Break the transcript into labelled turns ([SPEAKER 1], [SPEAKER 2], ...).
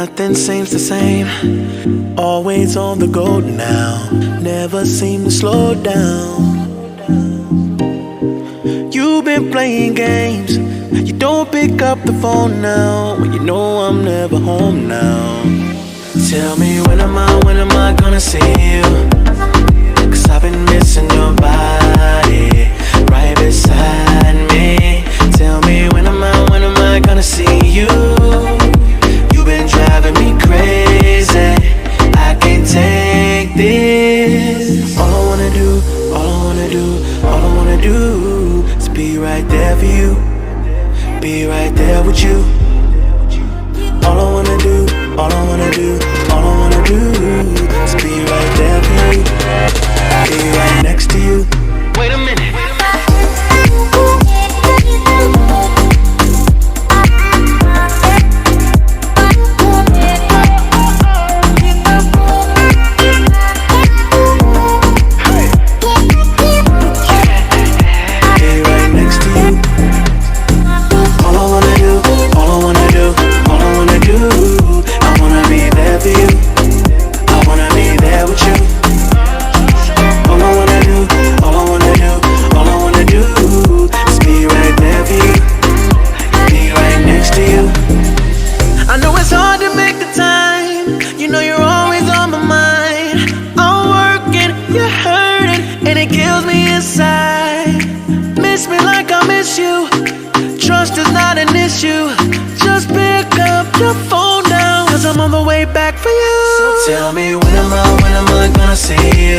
[SPEAKER 1] Nothing seems the same. Always on the go now. Never seem to slow down. You've been playing games. You don't pick up the phone now when you know I'm never home now. Tell me when am I gonna see you? 'Cause I've been missing your body right beside me. Tell me when am I gonna see you? You've been driving me crazy. I can't take this. All I wanna do is be right there for you. Be right there with you. All I wanna do is be right there for you. Be right next to you. Wait a minute. Miss me like I miss you. Trust is not an issue. Just pick up your phone now, 'cause I'm on the way back for you. So tell me when am I gonna see you?